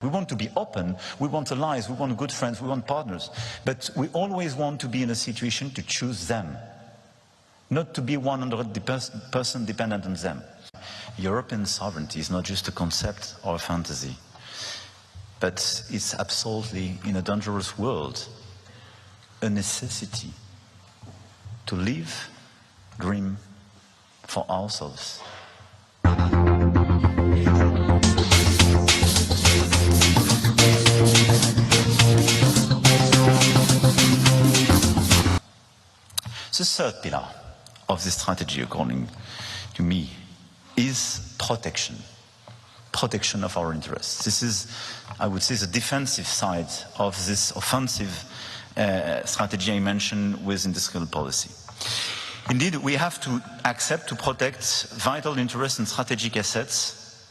We want to be open, we want allies, we want good friends, we want partners. But we always want to be in a situation to choose them, not to be 100% dependent on them. European sovereignty is not just a concept or a fantasy, but it's absolutely, in a dangerous world, a necessity to live, dream for ourselves. The third pillar of this strategy, according to me, is protection. Protection of our interests. This is, I would say, the defensive side of this offensive strategy I mentioned with industrial policy. Indeed, we have to accept to protect vital interests and strategic assets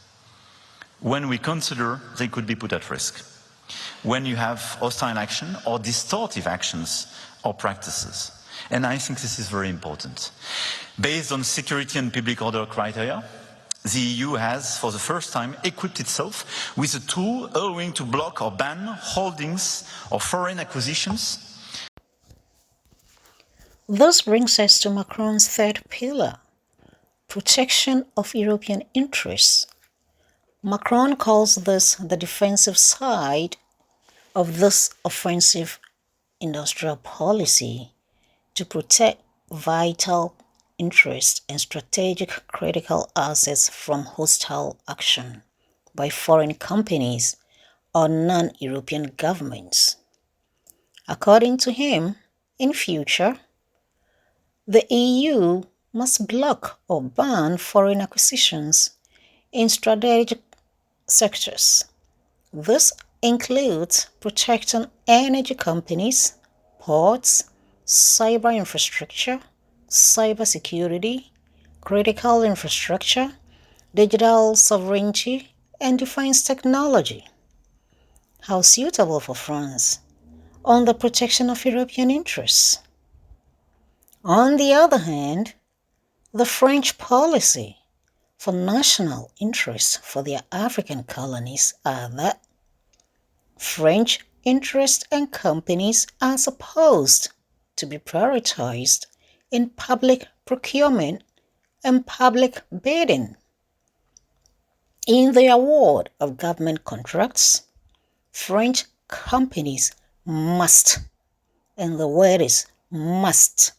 when we consider they could be put at risk, when you have hostile action or distortive actions or practices. And I think this is very important. Based on security and public order criteria, the EU has, for the first time, equipped itself with a tool allowing to block or ban holdings or foreign acquisitions. This brings us to Macron's third pillar, protection of European interests. Macron calls this the defensive side of this offensive industrial policy, to protect vital interests and strategic critical assets from hostile action by foreign companies or non-European governments. According to him, in future, the EU must block or ban foreign acquisitions in strategic sectors. This includes protecting energy companies, ports, cyber infrastructure, cybersecurity, critical infrastructure, digital sovereignty, and defense technology. How suitable for France on the protection of European interests. On the other hand, the French policy for national interests for their African colonies are that French interests and companies are supposed to be prioritized in public procurement and public bidding. In the award of government contracts, French companies must, and the word is must,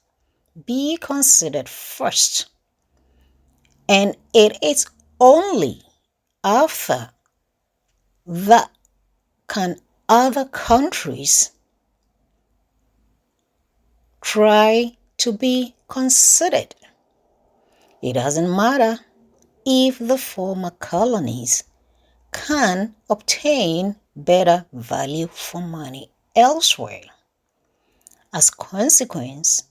be considered first. And it is only after that can other countries try to be considered. It doesn't matter if the former colonies can obtain better value for money elsewhere. As consequence,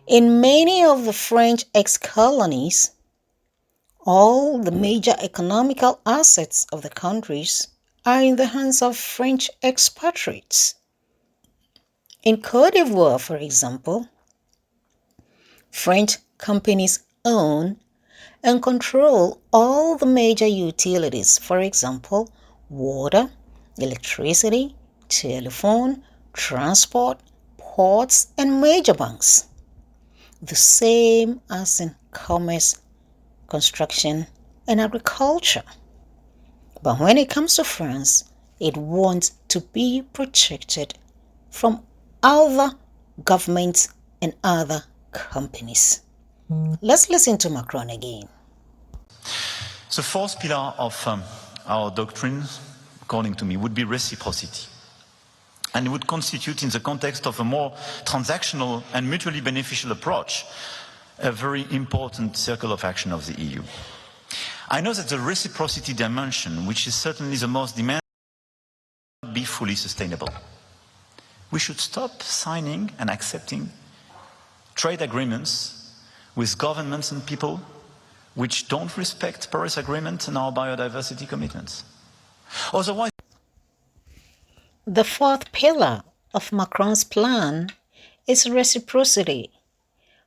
in many of the French ex-colonies, all the major economical assets of the countries are in the hands of French expatriates. In Côte d'Ivoire, for example, French companies own and control all the major utilities, for example, water, electricity, telephone, transport, ports, and major banks. The same as in commerce, construction, and agriculture. But when it comes to France, it wants to be protected from other governments and other companies. Let's listen to Macron again. The fourth pillar of our doctrine, according to me, would be reciprocity. And it would constitute, in the context of a more transactional and mutually beneficial approach, a very important circle of action of the EU. I know that the reciprocity dimension, which is certainly the most demanding, will be fully sustainable. We should stop signing and accepting trade agreements with governments and people which don't respect Paris Agreement and our biodiversity commitments. Otherwise, the fourth pillar of Macron's plan is reciprocity.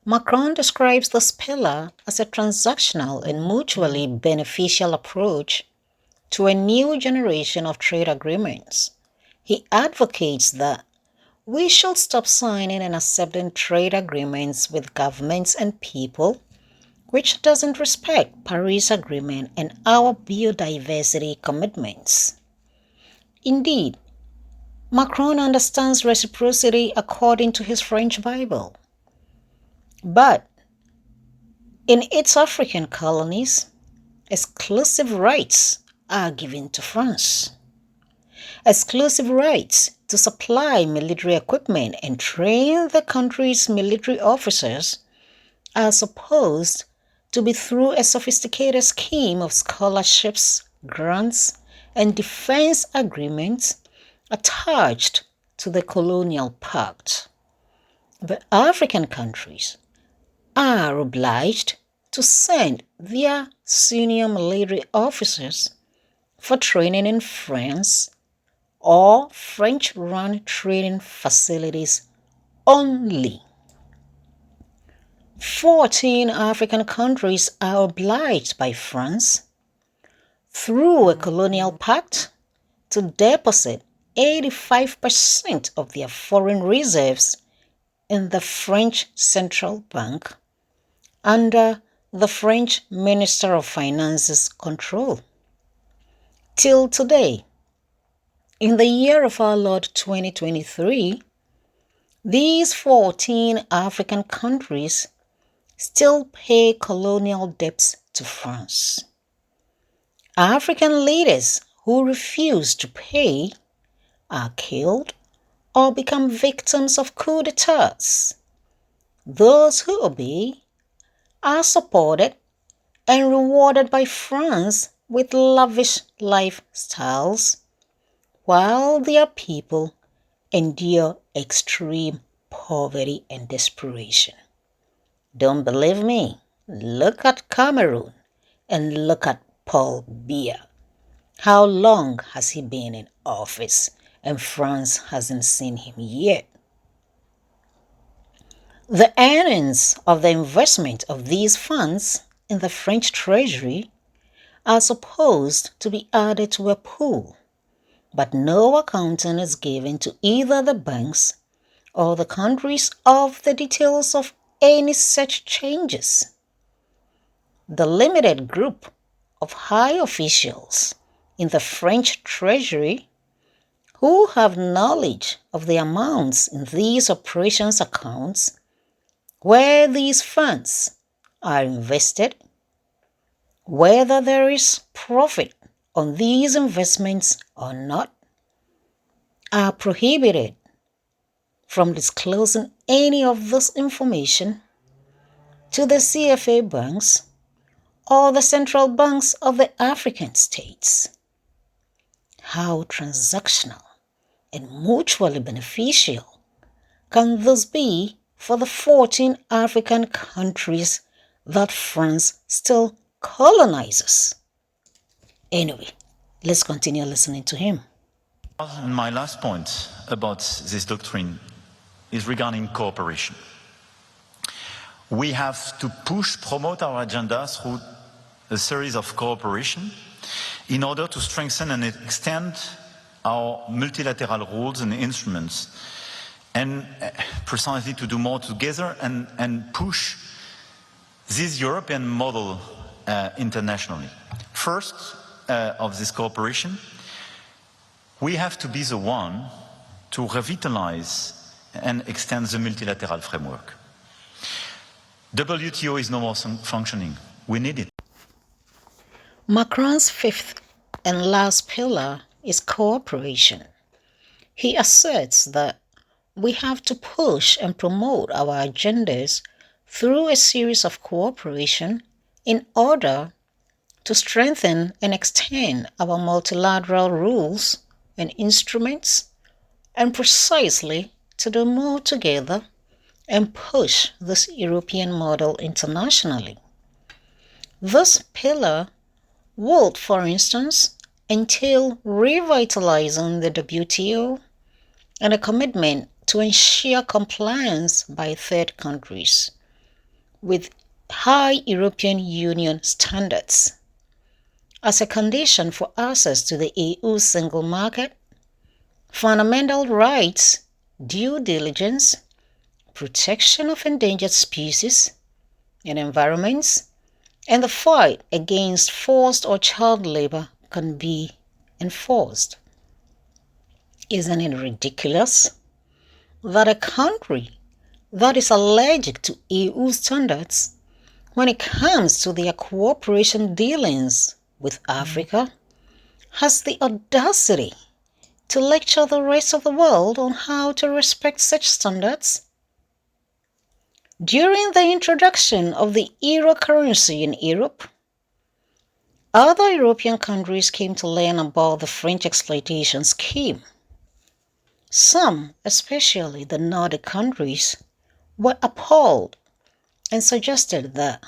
Macron describes this pillar as a transactional and mutually beneficial approach to a new generation of trade agreements. He advocates that we should stop signing and accepting trade agreements with governments and people which doesn't respect Paris Agreement and our biodiversity commitments. Indeed, Macron understands reciprocity according to his French Bible. But in its African colonies, exclusive rights are given to France. Exclusive rights to supply military equipment and train the country's military officers are supposed to be through a sophisticated scheme of scholarships, grants, and defense agreements attached to the colonial pact. The African countries are obliged to send their senior military officers for training in France or French-run training facilities only. 14 African countries are obliged by France, through a colonial pact, to deposit 85% of their foreign reserves in the French Central Bank under the French Minister of Finance's control. Till today, in the year of our Lord 2023, these 14 African countries still pay colonial debts to France. African leaders who refuse to pay are killed or become victims of coups d'etats. Those who obey are supported and rewarded by France with lavish lifestyles, while their people endure extreme poverty and desperation. Don't believe me? Look at Cameroon and look at Paul Biya. How long has he been in office and France hasn't seen him yet? The earnings of the investment of these funds in the French treasury are supposed to be added to a pool, but no accounting is given to either the banks or the countries of the details of any such changes. The limited group of high officials in the French treasury who have knowledge of the amounts in these operations accounts, where these funds are invested, whether there is profit on these investments or not, are prohibited from disclosing any of this information to the CFA banks or the central banks of the African states. How transactional and mutually beneficial can this be for the 14 African countries that France still colonizes? Anyway, let's continue listening to him. My last point about this doctrine is regarding cooperation. We have to promote our agenda through a series of cooperation in order to strengthen and extend our multilateral rules and instruments, and precisely to do more together and push this European model internationally. First, of this cooperation, we have to be the one to revitalize and extend the multilateral framework. WTO is no more functioning. We need it. Macron's fifth and last pillar is cooperation. He asserts that we have to push and promote our agendas through a series of cooperation in order to strengthen and extend our multilateral rules and instruments, and precisely to do more together and push this European model internationally. This pillar would, for instance, entail revitalizing the WTO and a commitment to ensure compliance by third countries with high European Union standards. as a condition for access to the EU single market, fundamental rights, due diligence, protection of endangered species and environments, and the fight against forced or child labor can be enforced. Isn't it ridiculous that a country that is allergic to EU standards when it comes to their cooperation dealings with Africa has the audacity to lecture the rest of the world on how to respect such standards? During the introduction of the euro currency in Europe, other European countries came to learn about the French exploitation scheme. Some, especially the Nordic countries, were appalled and suggested that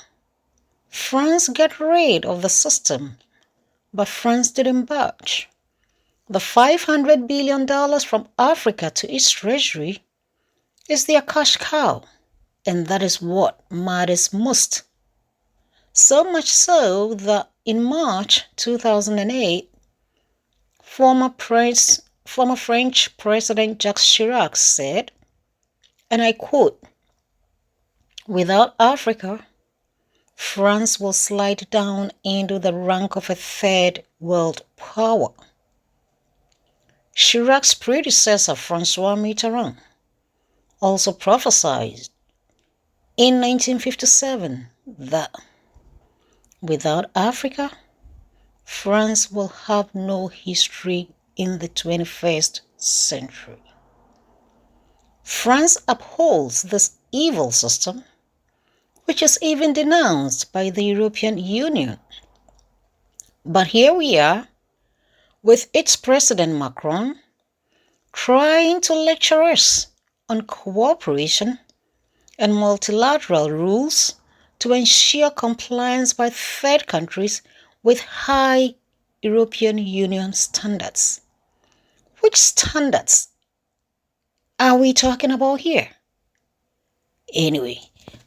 France get rid of the system, but France didn't budge. The $500 billion from Africa to its treasury is their cash cow, and that is what matters most. So much so that in March 2008, former French President Jacques Chirac said, and I quote, "Without Africa, France will slide down into the rank of a third world power." Chirac's predecessor, François Mitterrand, also prophesied in 1957 that without Africa, France will have no history in the 21st century. France upholds this evil system, which is even denounced by the European Union. But here we are, with its President Macron trying to lecture us on cooperation and multilateral rules to ensure compliance by third countries with high European Union standards. Which standards are we talking about here? Anyway,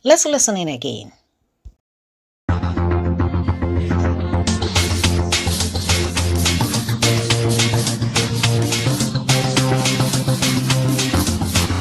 let's listen in again.